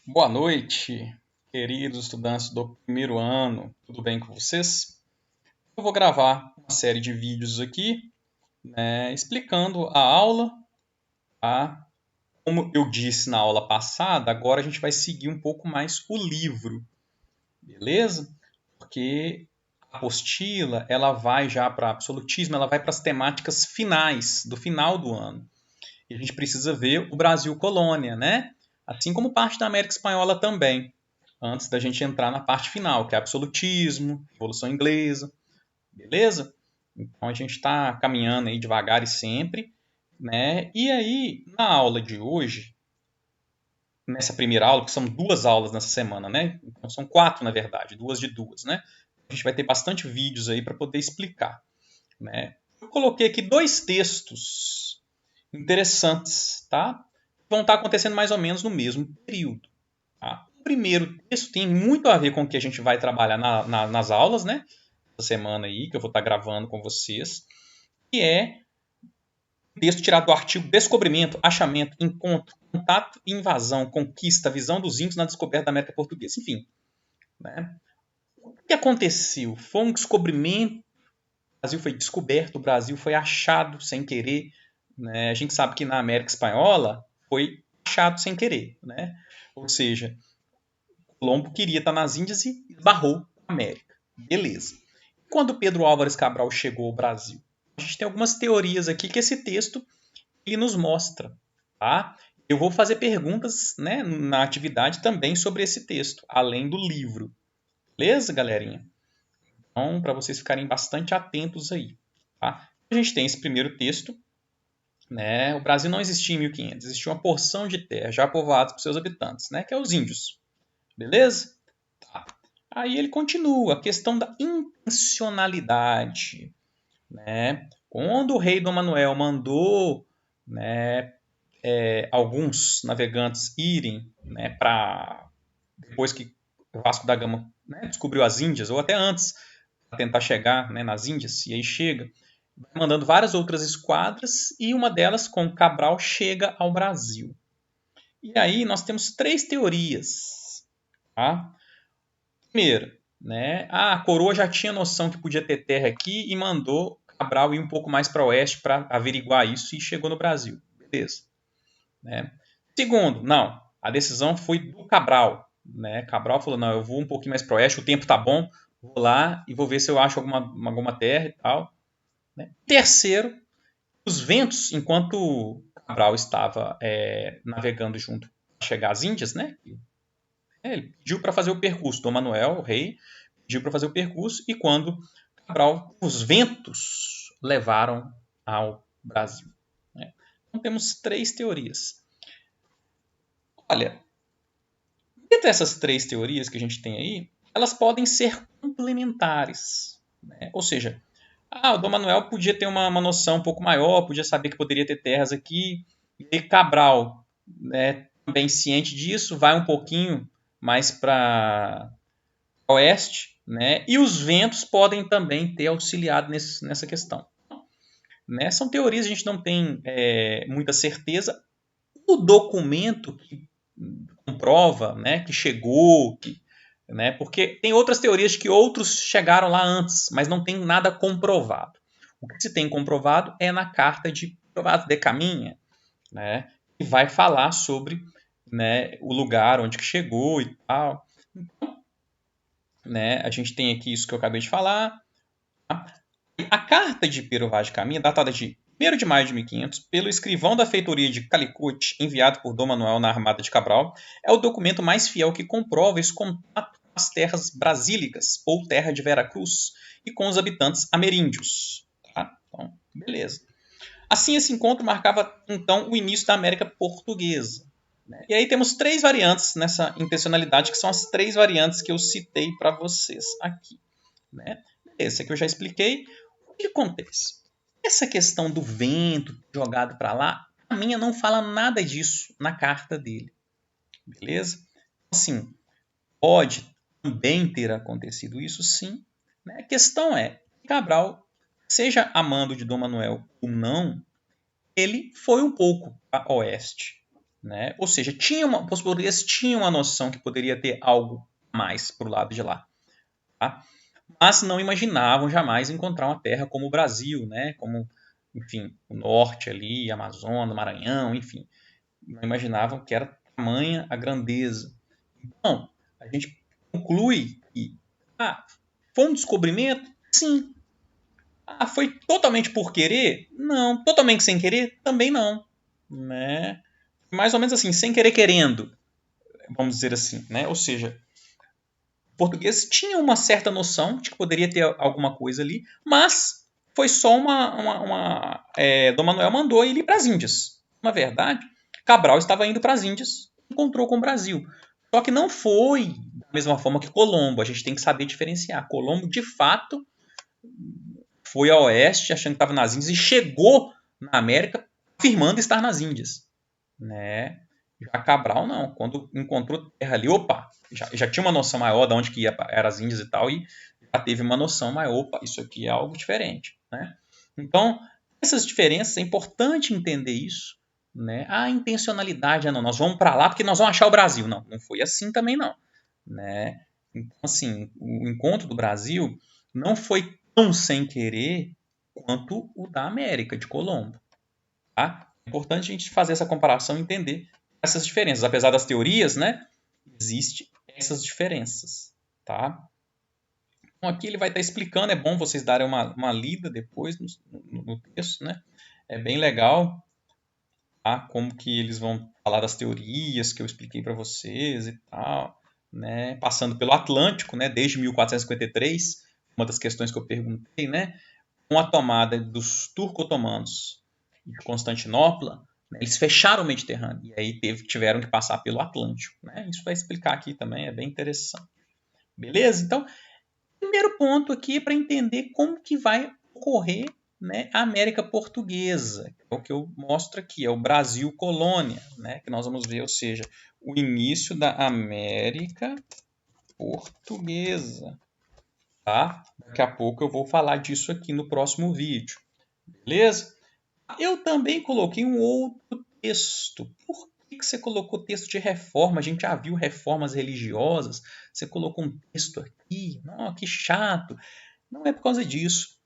Boa noite, queridos estudantes do primeiro ano, tudo bem com vocês? Eu vou gravar uma série de vídeos aqui, explicando a aula, tá? Como eu disse na aula passada, agora a gente vai seguir um pouco mais o livro, beleza? Porque a apostila, ela vai já para absolutismo, ela vai para as temáticas finais, do final do ano. E a gente precisa ver o Brasil colônia, né? Assim como parte da América Espanhola também, antes da gente entrar na parte final, que é absolutismo, Revolução Inglesa, beleza? Então a gente está caminhando aí devagar e sempre, né? E aí, na aula de hoje, nessa primeira aula, que são duas aulas nessa semana, né? Então são quatro, na verdade, duas de duas, né? A gente vai ter bastante vídeos aí para poder explicar, né? Eu coloquei aqui dois textos interessantes, tá? Vão estar acontecendo mais ou menos no mesmo período. Tá? O primeiro texto tem muito a ver com o que a gente vai trabalhar nas aulas, né? Essa semana aí, que eu vou estar gravando com vocês, que é um texto tirado do artigo Descobrimento, Achamento, Encontro, Contato e Invasão, Conquista, Visão dos Índios na Descoberta da América Portuguesa. Enfim, né? O que aconteceu? Foi um descobrimento, o Brasil foi descoberto, o Brasil foi achado sem querer. Né? A gente sabe que na América Espanhola foi achado sem querer. Né? Ou seja, Colombo queria estar nas Índias e esbarrou na América. Beleza. Quando Pedro Álvares Cabral chegou ao Brasil? A gente tem algumas teorias aqui que esse texto ele nos mostra. Tá? Eu vou fazer perguntas, né, na atividade também sobre esse texto, além do livro. Beleza, galerinha? Então, para vocês ficarem bastante atentos aí. Tá? A gente tem esse primeiro texto. Né? O Brasil não existia em 1500, existia uma porção de terra já povoada por seus habitantes, né? Que é os índios. Beleza? Tá. Aí ele continua, a questão da intencionalidade. Né? Quando o rei Dom Manuel mandou, né, alguns navegantes irem, né, para depois que Vasco da Gama, né, descobriu as Índias, ou até antes, para tentar chegar, né, nas Índias, e aí chega, vai mandando várias outras esquadras, e uma delas, com Cabral, chega ao Brasil. E aí nós temos três teorias. Tá? Primeiro, né, a coroa já tinha noção que podia ter terra aqui e mandou Cabral ir um pouco mais para oeste para averiguar isso e chegou no Brasil. Beleza. Né? Segundo, não, a decisão foi do Cabral. Né? Cabral falou, não, eu vou um pouquinho mais para oeste, o tempo tá bom, vou lá e vou ver se eu acho alguma terra e tal. Né? Terceiro, os ventos, enquanto Cabral estava navegando junto para chegar às Índias, né? Ele pediu para fazer o percurso. Dom Manuel, o rei, pediu para fazer o percurso e quando Cabral, os ventos levaram ao Brasil. Né? Então temos três teorias. Olha, entre essas três teorias que a gente tem aí, elas podem ser complementares. Né? Ou seja, o Dom Manuel podia ter uma noção um pouco maior, podia saber que poderia ter terras aqui, e Cabral, né, também ciente disso, vai um pouquinho mais para oeste, né, e os ventos podem também ter auxiliado nessa questão. Né? São teorias, a gente não tem muita certeza. O documento que comprova, né, que chegou, né, porque tem outras teorias que outros chegaram lá antes, mas não tem nada comprovado. O que se tem comprovado é na carta de Provado de Caminha, né, que vai falar sobre, né, o lugar onde que chegou e tal. Então, né, a gente tem aqui isso que eu acabei de falar. Tá? A carta de Pero Vaz de Caminha, datada de 1º de maio de 1500, pelo escrivão da feitoria de Calicut, enviado por Dom Manuel na Armada de Cabral, é o documento mais fiel que comprova esse contato com as terras brasílicas, ou terra de Vera Cruz, e com os habitantes ameríndios. Tá? Então, beleza. Assim, esse encontro marcava, então, o início da América Portuguesa. Né? E aí temos três variantes nessa intencionalidade, que são as três variantes que eu citei para vocês aqui. Né? Esse aqui eu já expliquei. O que acontece? Essa questão do vento jogado para lá, a minha não fala nada disso na carta dele. Beleza? Assim, pode também ter acontecido isso, sim. Né? A questão é, Cabral, seja amando de Dom Manuel ou não, ele foi um pouco a oeste. né? Ou seja, os portugueses tinham uma noção que poderia ter algo mais para o lado de lá, tá? Mas não imaginavam jamais encontrar uma terra como o Brasil, né? Como, enfim, o norte ali, Amazonas, Maranhão, enfim. Não imaginavam que era tamanha a grandeza. Então, a gente conclui que foi um descobrimento? Sim. Foi totalmente por querer? Não. Totalmente sem querer? Também não. Né? Mais ou menos assim, sem querer querendo, vamos dizer assim, né? Ou seja, o português tinha uma certa noção de que poderia ter alguma coisa ali, mas foi só Dom Manuel mandou ele ir para as Índias. Na verdade, Cabral estava indo para as Índias, encontrou com o Brasil. Só que não foi da mesma forma que Colombo. A gente tem que saber diferenciar. Colombo, de fato, foi a oeste achando que estava nas Índias e chegou na América afirmando estar nas Índias, né? Já Cabral não, quando encontrou terra ali, opa, já tinha uma noção maior de onde que eram as Índias e tal, e já teve uma noção maior, opa, isso aqui é algo diferente, né? Então, essas diferenças, é importante entender isso, né? A intencionalidade, não, nós vamos para lá porque nós vamos achar o Brasil. Não, não foi assim também não, né? Então, assim, o encontro do Brasil não foi tão sem querer quanto o da América, de Colombo, tá? É importante a gente fazer essa comparação e entender essas diferenças. Apesar das teorias, né? Existem essas diferenças, tá? Então aqui ele vai estar explicando, é bom vocês darem uma lida depois no texto, né? É bem legal, tá? Como que eles vão falar das teorias que eu expliquei para vocês e tal, né? Passando pelo Atlântico, né? Desde 1453, uma das questões que eu perguntei, né? Com a tomada dos turco-otomanos de Constantinopla, né, eles fecharam o Mediterrâneo e aí tiveram que passar pelo Atlântico, né? Isso vai explicar aqui também, é bem interessante. Beleza? Então, primeiro ponto aqui para entender como que vai ocorrer, né, a América Portuguesa, que é o que eu mostro aqui, é o Brasil colônia, né, que nós vamos ver, ou seja, o início da América Portuguesa, tá? Daqui a pouco eu vou falar disso aqui no próximo vídeo, beleza? Eu também coloquei um outro texto. Por que você colocou texto de reforma? A gente já viu reformas religiosas. Você colocou um texto aqui. Não, que chato. Não é por causa disso.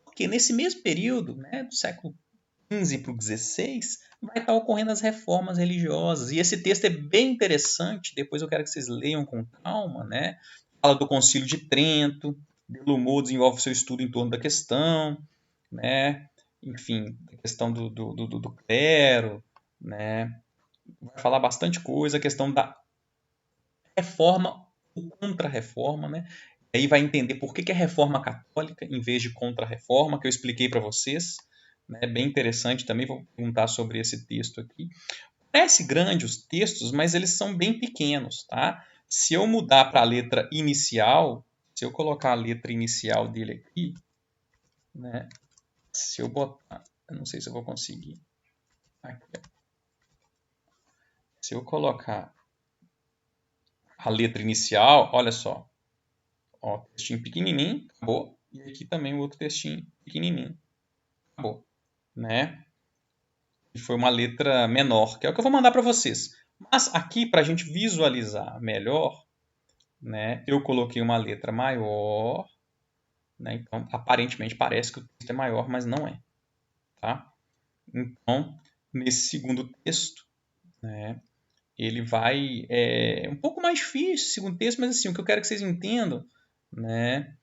Porque nesse mesmo período, né, do século XV para o XVI, vai estar ocorrendo as reformas religiosas. E esse texto é bem interessante. Depois eu quero que vocês leiam com calma, né? Fala do Concílio de Trento. Delumot desenvolve seu estudo em torno da questão, né? Enfim, a questão do clero, né? Vai falar bastante coisa, a questão da reforma ou contra-reforma, né? E aí vai entender por que é reforma católica em vez de contra-reforma, que eu expliquei para vocês, né? Bem interessante também, vou perguntar sobre esse texto aqui. Parece grande os textos, mas eles são bem pequenos, tá? Se eu mudar para a letra inicial, se eu colocar a letra inicial dele aqui, né? Se eu botar, eu não sei se eu vou conseguir. Aqui, se eu colocar a letra inicial, olha só, ó, textinho pequenininho, acabou. E aqui também o outro textinho pequenininho, acabou, né? E foi uma letra menor, que é o que eu vou mandar para vocês. Mas aqui, para a gente visualizar melhor, né, eu coloquei uma letra maior, né? Então, aparentemente parece que o texto é maior, mas não é, tá? Então, nesse segundo texto, né, ele vai um pouco mais difícil, segundo texto, mas assim, o que eu quero que vocês entendam, né,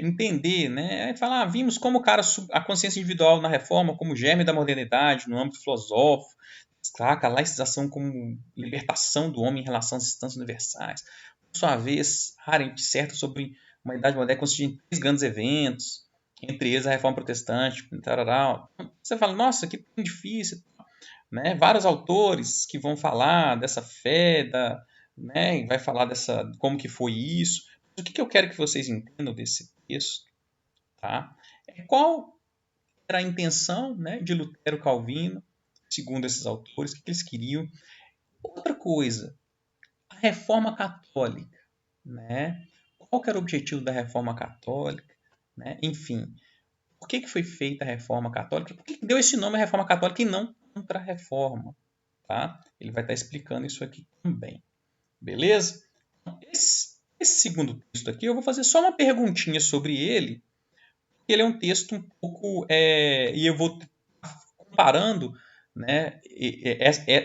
entender, né, falar, vimos como a consciência individual na reforma como germe da modernidade, no âmbito filosófico, destaca a laicização como libertação do homem em relação às instâncias universais. Por sua vez, Arendt disserta sobre uma idade moderna constituída em 3 grandes eventos, entre eles a reforma protestante, tarará. Você fala, nossa, que difícil, né? Vários autores que vão falar dessa fé, né? Vai falar como que foi isso. Mas o que eu quero que vocês entendam desse texto, tá? Qual era a intenção, né, de Lutero Calvino, segundo esses autores, o que eles queriam. Outra coisa, a Reforma Católica, né? Qual que era o objetivo da Reforma Católica, né? Enfim, por que foi feita a Reforma Católica? Por que deu esse nome à Reforma Católica e não Contra-Reforma? tá? Ele vai estar explicando isso aqui também, beleza? Esse segundo texto aqui, eu vou fazer só uma perguntinha sobre ele. Ele é um texto um pouco... e eu vou comparando, né,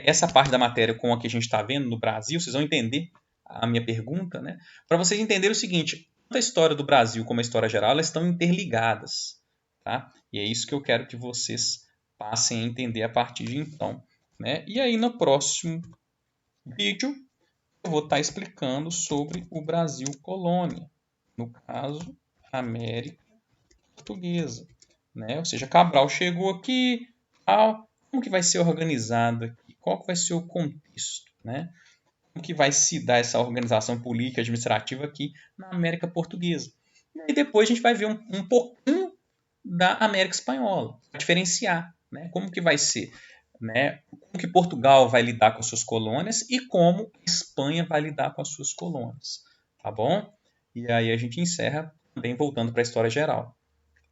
essa parte da matéria com a que a gente está vendo no Brasil. Vocês vão entender a minha pergunta, né? Para vocês entenderem o seguinte, tanto a história do Brasil como a história geral, elas estão interligadas, tá? E é isso que eu quero que vocês passem a entender a partir de então, né? E aí no próximo vídeo eu vou estar explicando sobre o Brasil colônia, no caso, América Portuguesa, né? Ou seja, Cabral chegou aqui, como que vai ser organizado aqui? Qual que vai ser o contexto, né? Como que vai se dar essa organização política administrativa aqui na América Portuguesa? E aí depois a gente vai ver um pouquinho da América Espanhola, para diferenciar, né? Como que vai ser, né? Como que Portugal vai lidar com as suas colônias e como a Espanha vai lidar com as suas colônias, tá bom? E aí a gente encerra também voltando para a história geral,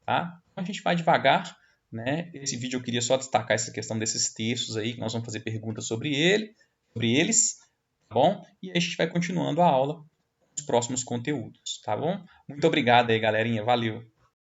tá? Então a gente vai devagar, né? Esse vídeo eu queria só destacar essa questão desses textos aí, que nós vamos fazer perguntas sobre eles, tá bom? E aí a gente vai continuando a aula com os próximos conteúdos, tá bom? Muito obrigado aí, galerinha. Valeu!